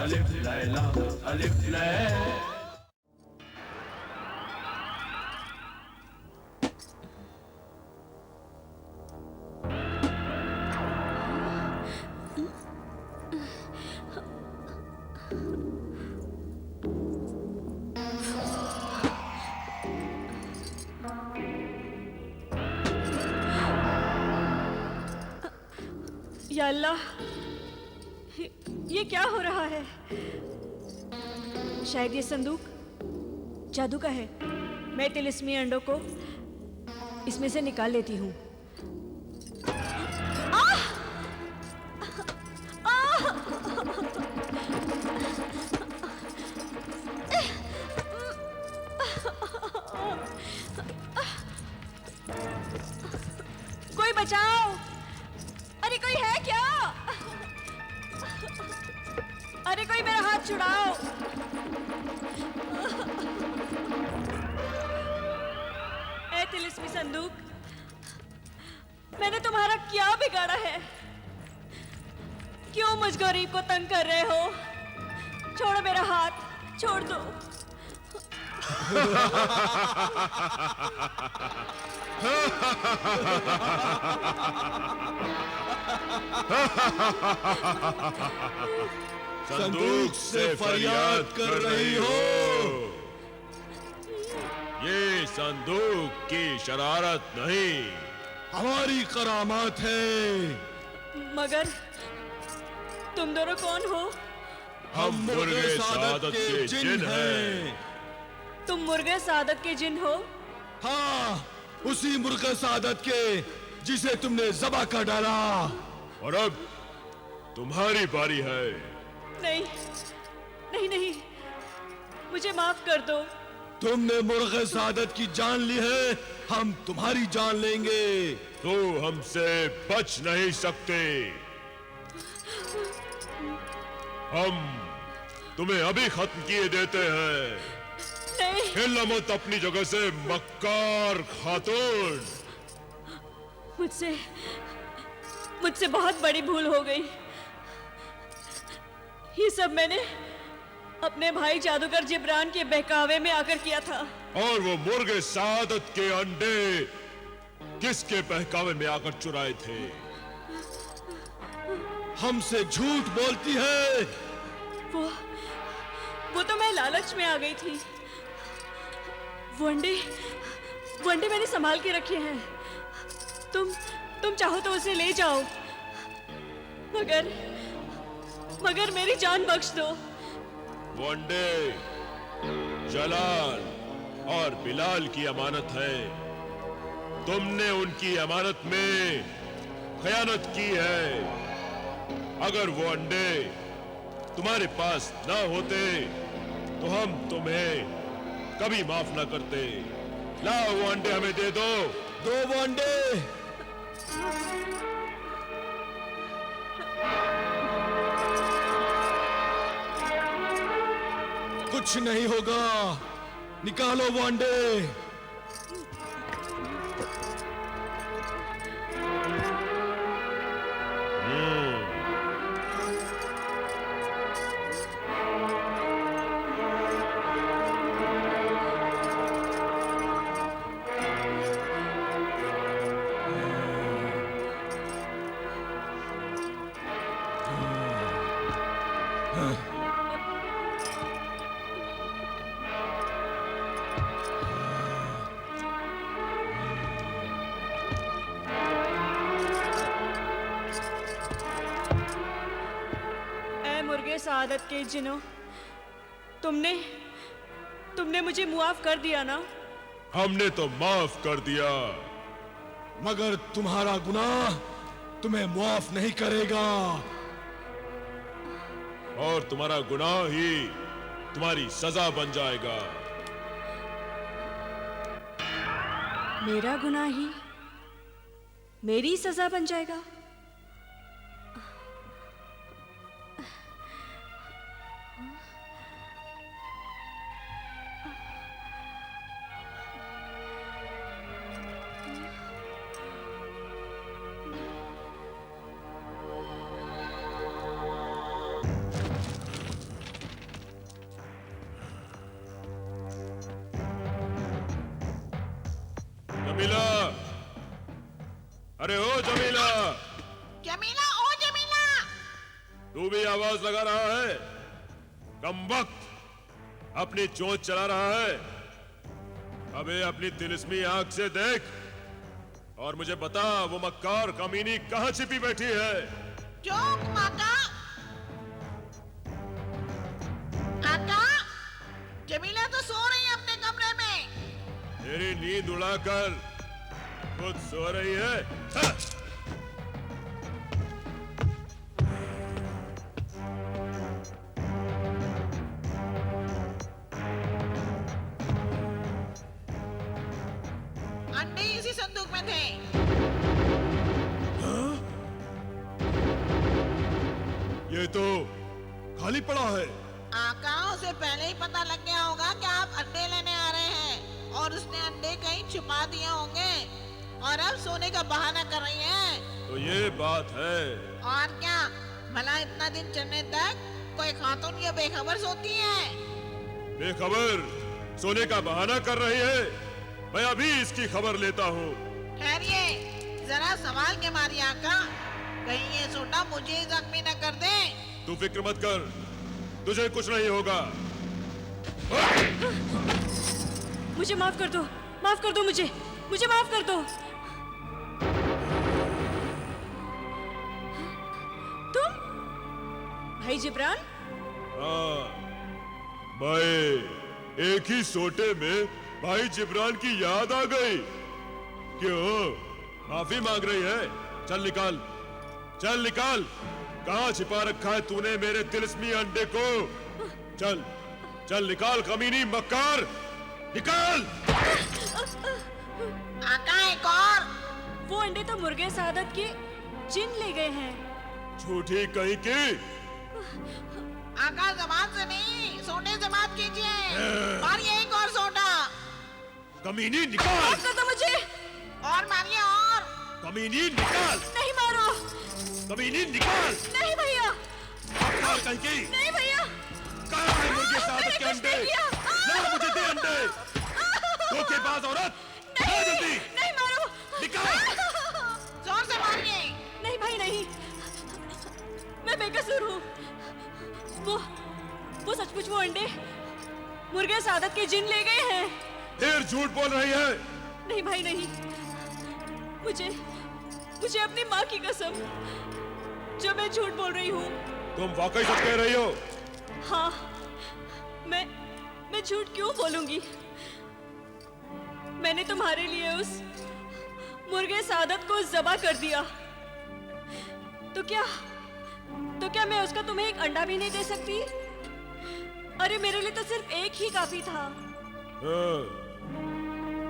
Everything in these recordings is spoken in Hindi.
अलिफ लैला अलिफ लै। या अल्लाह, ये क्या हो रहा है? शायद ये संदूक जादू का है। मैं तिलिस्मी अंडों को इसमें से निकाल लेती हूँ। कोई बचाओ! अरे कोई है क्या? अरे कोई मेरा हाथ छुड़ाओ! ऐ तिलिस्मी संदूक, मैंने तुम्हारा क्या बिगाड़ा है? क्यों मुझ गरीब को तंग कर रहे हो? छोड़ो मेरा हाथ, छोड़ दो। संदूक से फरियाद कर रही हो? ये संदूक की शरारत नहीं, हमारी करामात है। मगर तुम दोनों कौन हो? हम मुर्गे सादत के जिन हैं। तुम मुर्गे सादत के जिन हो? हाँ, उसी मुर्गे सादत के जिसे तुमने ज़बा कर डाला। और अब तुम्हारी बारी है। नहीं, नहीं, नहीं, मुझे माफ कर दो। तुमने मुर्गे सादत की जान ली है, हम तुम्हारी जान लेंगे। तो हमसे बच नहीं सकते। हम तुम्हें अभी खत्म किए देते हैं। नहीं, हिलना मत अपनी जगह से, मक्कार खातून। मुझसे बहुत बड़ी भूल हो गई। ये सब मैंने अपने भाई जादूगर जिब्रान के बहकावे में आकर किया था। और वो मुर्गे सादत के अंडे किसके बहकावे में आकर चुराए थे? हमसे झूठ बोलती है। वो तो मैं लालच में आ गई थी। वो अंडे मैंने संभाल के रखे हैं। तुम चाहो तो उसे ले जाओ, मगर मेरी जान बख्श दो। वो अंडे जलाल और बिलाल की अमानत है। तुमने उनकी अमानत में खयानत की है। अगर वो अंडे तुम्हारे पास ना होते तो हम तुम्हें कभी माफ ना करते। लाओ वो अंडे हमें दे दो। दो वो अंडे। कुछ नहीं होगा, निकालो वो अंडे। सादत के जिनों, तुमने मुझे मुआफ कर दिया ना? हमने तो माफ कर दिया, मगर तुम्हारा गुनाह तुम्हें मुआफ नहीं करेगा। और तुम्हारा गुनाह ही तुम्हारी सजा बन जाएगा। मेरा गुनाह ही मेरी सजा बन जाएगा? जमीला, अरे ओ जमीला, जमीला, ओ जमीला। तू भी आवाज लगा रहा है? कमबख्त अपनी चोंच चला रहा है। अबे अपनी तिलिस्मी आंख से देख और मुझे बता वो मक्कार कमीनी कहां छिपी बैठी है। चौक माका। काका, जमीला तो सो रही है अपने कमरे में। तेरी नींद उड़ाकर खुद सो रही है। हाँ। अंडे इसी संदूक में थे। ये तो खाली पड़ा है। आका, उसे पहले ही पता लग गया होगा कि आप अंडे लेने आ रहे हैं और उसने अंडे कहीं छुपा दिए होंगे और अब सोने का बहाना कर रही है। तो ये बात है। और क्या, भला इतना दिन चढ़ने तक कोई खातून ये बेखबर सोती है? बेखबर सोने का बहाना कर रही है। मैं अभी इसकी खबर लेता हूँ। ठहरिए, जरा सवाल के मारिए आका, कहीं ये सोटा मुझे ही जख्मी न कर दे। तू फिक्र मत कर, तुझे कुछ नहीं होगा। मुझे माफ कर दो, माफ कर दो मुझे माफ कर दो। तुम भाई जिब्रान? हाँ, मैं एक ही सोटे में भाई जिब्रान की याद आ गई। क्यों माफी मांग रही है? चल निकाल, चल निकाल। कहाँ छिपा रखा है तूने मेरे तिलिस्मी अंडे को? चल चल निकाल कमीनी मक्कार, निकाल। आका, एक और। वो अंडे तो मुर्गे सादत के जिन ले गए हैं। झूठी कहीं की। आका, जबान से नहीं, सोने से बात कीजिए। मारिए एक और सोटा। कमीनी निकाल। माफ कर दो मुझे। और मारिए और। कमीनी निकाल। नहीं मारो। कमीनी निकाल। नहीं भैया। मक्कार कहीं की। नहीं भैया। कहाँ है मुर्गे सादत मैंने के कुछ अंडे? नहीं किया। ला मुझे दे अंडे। धोखेबाज औरत, ला जल्दी। नहीं मारो। निकाल। जोर से मारिए। नहीं भाई नहीं, मैं बेकसूर हूँ। वो सचमुच वो अंडे मुर्गे सादत के जिन ले गए हैं। फिर झूठ बोल रही है। नहीं भाई नहीं, मुझे अपनी माँ की कसम, जो मैं झूठ बोल रही हूँ। तुम वाकई सच कह रही हो? हाँ, मैं झूठ क्यों बोलूंगी? मैंने तुम्हारे लिए उस मुर्गे सादत को ज़बा कर दिया। तो क्या मैं उसका तुम्हें एक अंडा भी नहीं दे सकती? अरे मेरे लिए तो सिर्फ एक ही काफी था। हाँ,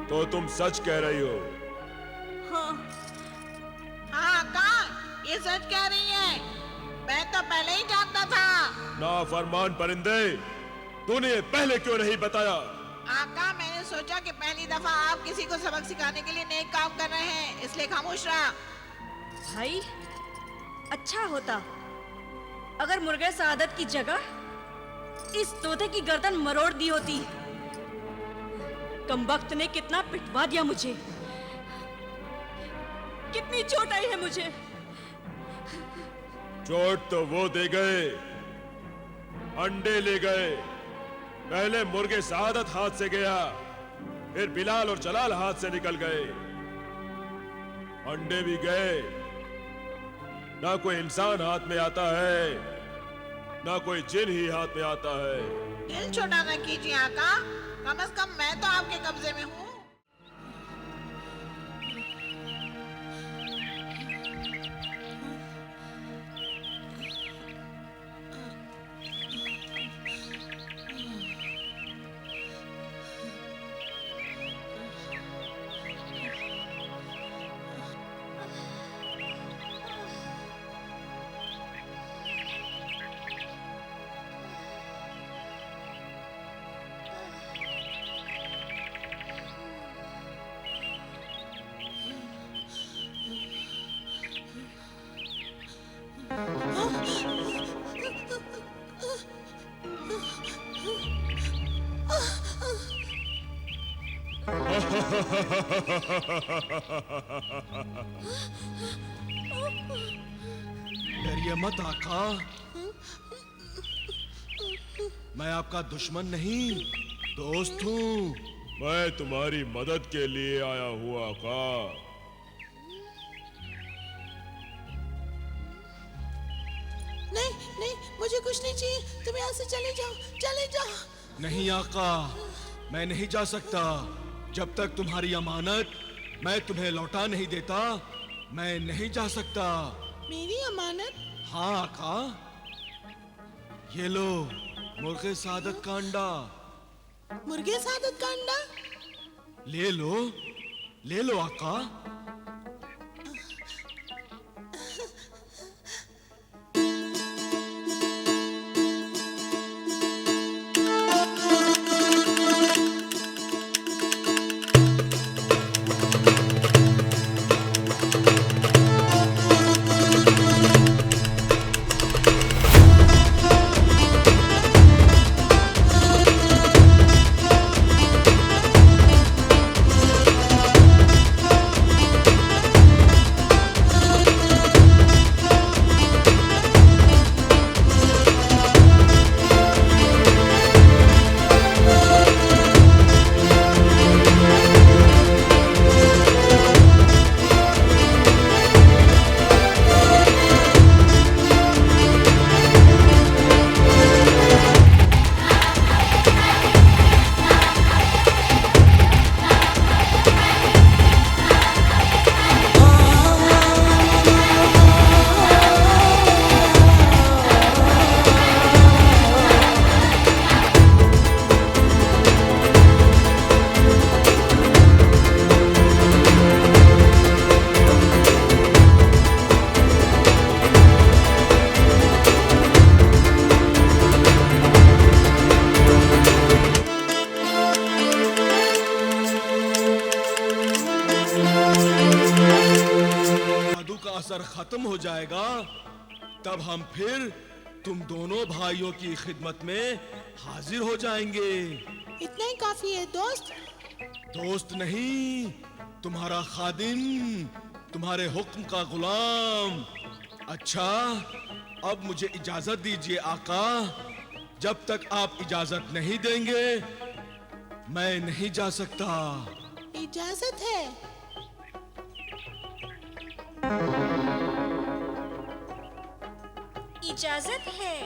तो तुम सच कह रही हो? हाँ। हाँ आका, ये सच कह रही है। मैं तो पहले ही जानता था। नाफरमान परिंदे, तूने ये पहले क्यों नहीं बताया? आका, मैंने सोचा कि पहली दफा आप किसी को सबक सिखाने के लिए नेक काम कर रहे हैं, इसलिए खामोश रहा। भाई, अच्छा होता अगर मुर्गे सादत की जगह इस तोते की गर्दन मरोड़ दी होती। कमबख्त ने कितना पिटवा दिया मुझे, कितनी चोट आई है मुझे। चोट तो वो दे गए, अंडे ले गए। पहले मुर्गे सादत हाथ से गया, फिर बिलाल और जलाल हाथ से निकल गए। अंडे भी गए। ना कोई इंसान हाथ में आता है, ना कोई जिन ही हाथ में आता है। दिल छोटा न कीजिए आका, कम से कम मैं तो आपके कब्जे में हूँ। डरिए मत आका, मैं आपका दुश्मन नहीं, दोस्त हूँ। मैं तुम्हारी मदद के लिए आया हूँ आका। नहीं नहीं, मुझे कुछ नहीं चाहिए, तुम यहाँ से चले जाओ, चले जाओ। नहीं आका, मैं नहीं जा सकता। जब तक तुम्हारी अमानत मैं तुम्हें लौटा नहीं देता, मैं नहीं जा सकता। मेरी अमानत? हाँ आका, ये लो मुर्गे सादत का अंडा। मुर्गे सादत का अंडा? ले लो आका। असर खत्म हो जाएगा, तब हम फिर तुम दोनों भाइयों की खिदमत में हाजिर हो जाएंगे। इतना ही काफी है दोस्त। दोस्त नहीं, तुम्हारा खादिम, तुम्हारे हुक्म का गुलाम। अच्छा, अब मुझे इजाजत दीजिए आका। जब तक आप इजाजत नहीं देंगे मैं नहीं जा सकता। इजाजत है? इजाजत है।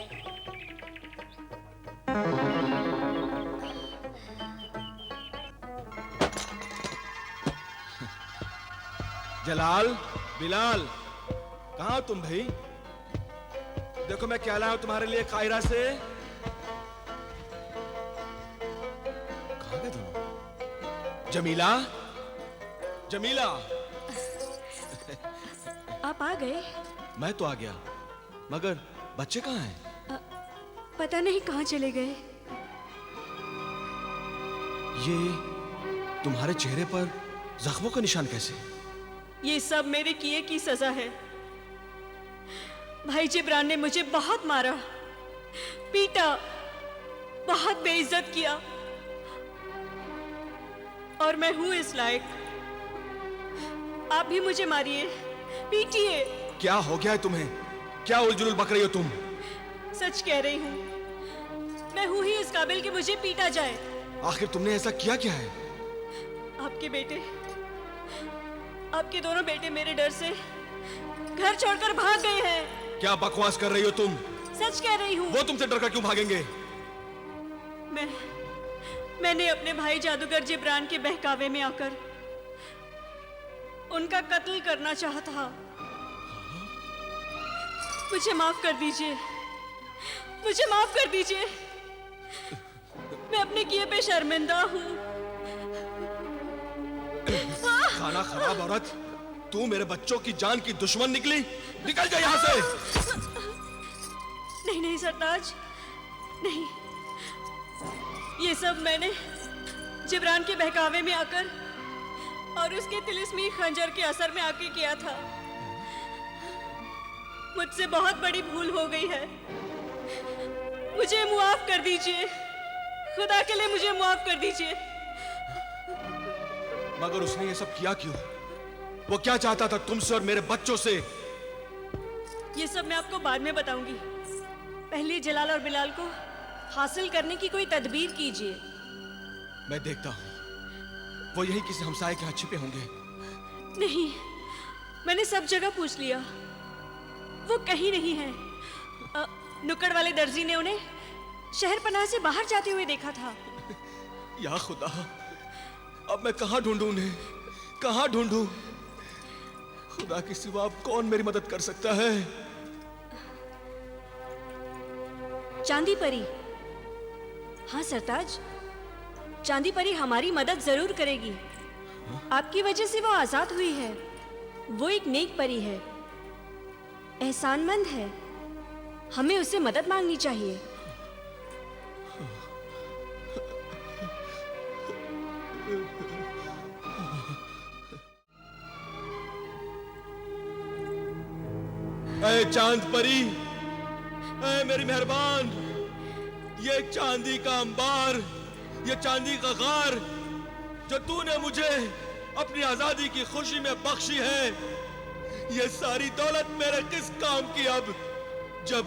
जलाल, बिलाल, कहाँ तुम भाई? देखो मैं क्या लाया हूं तुम्हारे लिए कायरा से। कहाँ गए तुम? जमीला, जमीला। आप आ गए? मैं तो आ गया, मगर बच्चे कहाँ हैं? पता नहीं कहाँ चले गए। ये तुम्हारे चेहरे पर जख्मों का निशान कैसे? ये सब मेरे किए की सजा है। भाई जिब्रान ने मुझे बहुत मारा, पीटा, बहुत बेइज्जत किया, और मैं हूं इस लायक। आप भी मुझे मारिए, पीटिए। क्या हो गया है तुम्हें? क्या उलझुल बक रही हो तुम? सच कह रही हूं, मैं हूं ही इस काबिल कि मुझे पीटा जाए। आखिर तुमने ऐसा किया क्या है? आपके बेटे, आपके दोनों बेटे मेरे डर से घर छोड़कर भाग गए हैं। क्या बकवास कर रही हो तुम? सच कह रही हूँ। वो तुमसे डरकर क्यों भागेंगे? मैंने अपने भाई जादूगर जिब्रान के बहकावे में आकर उनका कत्ल करना चाहा था। मुझे माफ कर दीजिए, मुझे माफ कर दीजिए। मैं अपने किए पे शर्मिंदा हूँ। खाना खराब औरत, तू मेरे बच्चों की जान की दुश्मन निकली। निकल जा यहाँ से। नहीं नहीं सरताज, नहीं। ये सब मैंने जिब्रान के बहकावे में आकर और उसके तिलिस्मी खंजर के असर में आके किया था। मुझसे बहुत बड़ी भूल हो गई है। मुझे मुआफ कर दीजिए, खुदा के लिए मुझे मुआफ कर दीजिए। मगर उसने ये सब किया क्यों? वो क्या चाहता था तुमसे और मेरे बच्चों से? ये सब मैं आपको बाद में बताऊंगी। पहले जलाल और बिलाल को हासिल करने की कोई तदबीर कीजिए। मैं देखता हूं वो यही किसी हमसाये के यहाँ छिपे होंगे। नहीं, मैंने सब जगह पूछ लिया, वो कहीं नहीं है। नुक्कड़ वाले दर्जी ने उन्हें शहर पनाह से बाहर जाते हुए देखा था। या खुदा, अब मैं कहाँ ढूंढूं उन्हें? कहाँ ढूंढूं? खुदा के सिवा अब कौन मेरी मदद कर सकता है? चांदी परी। हाँ सरताज, चांदी परी हमारी मदद जरूर करेगी। आपकी वजह से वो आजाद हुई है। वो एक नेक परी है, एहसानमंद है। हमें उससे मदद मांगनी चाहिए। ऐ चांद परी, ऐ मेरी मेहरबान, ये चांदी का अंबार, ये चांदी का गार जो तूने मुझे अपनी आजादी की खुशी में बख्शी है, ये सारी दौलत मेरे किस काम की अब, जब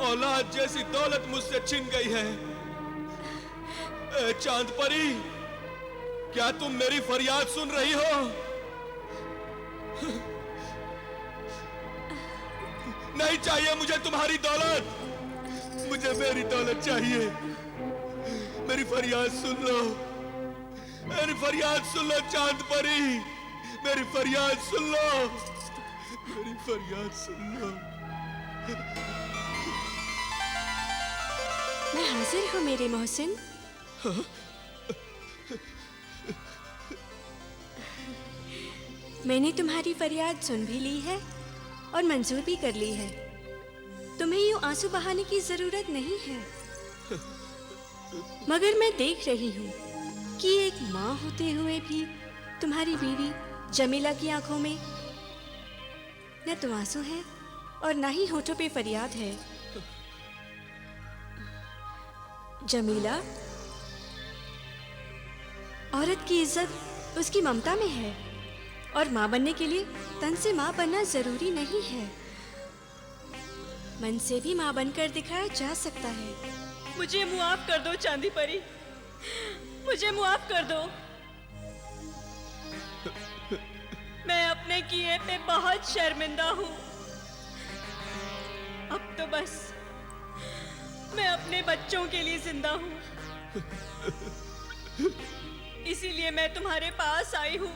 औलाद जैसी दौलत मुझसे छिन गई है। ऐ चांद परी, क्या तुम मेरी फरियाद सुन रही हो? नहीं चाहिए मुझे तुम्हारी दौलत, मुझे मेरी दौलत चाहिए। मेरी फरियाद सुन लो, मेरी फरियाद सुन लो चांद परी, मेरी फरियाद सुन लो, मेरी फरियाद सुन लो। मैं हाजिर हूँ मेरे मोहसिन। मैंने तुम्हारी फरियाद सुन भी ली है और मंजूर भी कर ली है। तुम्हें यूं आंसू बहाने की जरूरत नहीं है। मगर मैं देख रही हूँ कि एक माँ होते हुए भी तुम्हारी बीवी जमीला की आंखों में न तो आंसू है और न ही होठों पे फरियाद है। जमीला, औरत की इज्जत उसकी ममता में है और माँ बनने के लिए तन से माँ बनना जरूरी नहीं है। मन से भी माँ बनकर दिखाया जा सकता है। मुझे मुआफ कर दो चांदी परी, मुझे मुआफ कर दो। मैं अपने किए पे बहुत शर्मिंदा हूँ। अब तो बस मैं अपने बच्चों के लिए जिंदा हूँ। इसीलिए मैं तुम्हारे पास आई हूँ।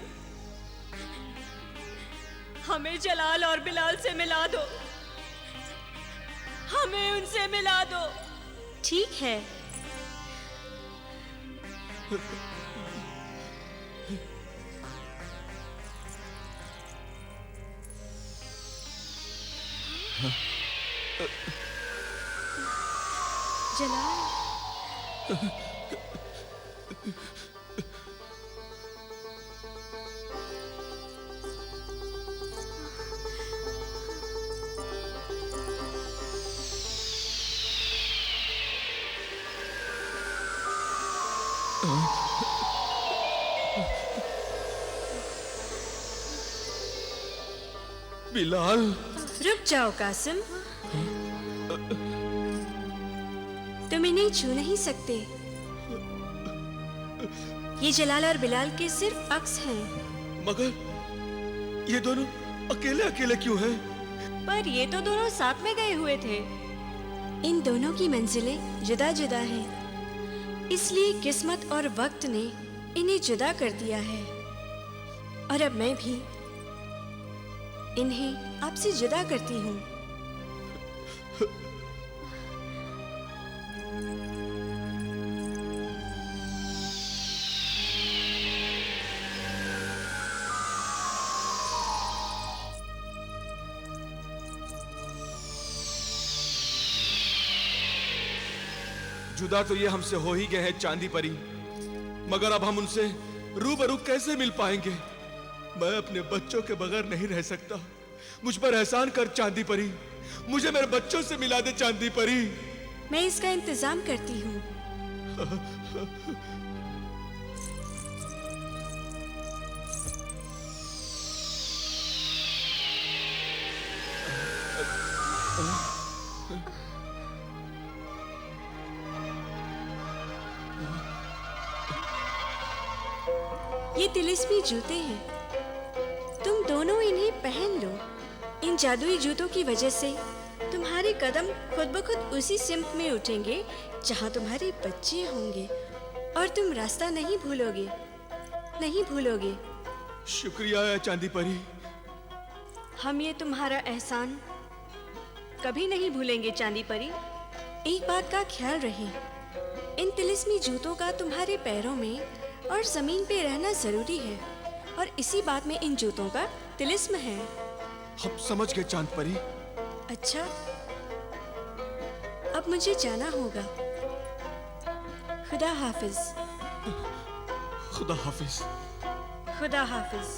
हमें जलाल और बिलाल से मिला दो, हमें उनसे मिला दो। ठीक है। जलाल, बिलाल, रुक जाओ कासिम, तुम इन्हें छू नहीं सकते। ये जलाल और बिलाल के सिर्फ अक्स हैं। मगर ये दोनों अकेले अकेले क्यों हैं? पर ये तो दोनों साथ में गए हुए थे। इन दोनों की मंजिलें जुदा जुदा हैं, इसलिए किस्मत और वक्त ने इन्हें जुदा कर दिया है। और अब मैं भी इन्हें आपसे जुदा करती हूँ। जुदा तो ये हमसे हो ही गए हैं चांदी परी, मगर अब हम उनसे रूबरू कैसे मिल पाएंगे? मैं अपने बच्चों के बगैर नहीं रह सकता। मुझ पर एहसान कर चांदी परी, मुझे मेरे बच्चों से मिला दे चांदी परी। मैं इसका इंतजाम करती हूँ। ये तिलिस्मी जूते हैं। तुम दोनों इन्हें पहन लो। इन जादुई जूतों की वजह से तुम्हारे कदम खुद ब खुद उसी सिमत में उठेंगे जहाँ तुम्हारे बच्चे होंगे, और तुम रास्ता नहीं भूलोगे, नहीं भूलोगे। शुक्रिया चांदी परी। हम ये तुम्हारा एहसान कभी नहीं भूलेंगे चांदी परी। एक बात का ख्याल रहे, इन तिलिस्मी जूतों का तुम्हारे पैरों में और जमीन पे रहना जरूरी है, और इसी बात में इन जूतों का तिलिस्म है। हम समझ गए चांद परी। अच्छा, अब मुझे जाना होगा। खुदा हाफिज। खुदा हाफिज। खुदा हाफिज।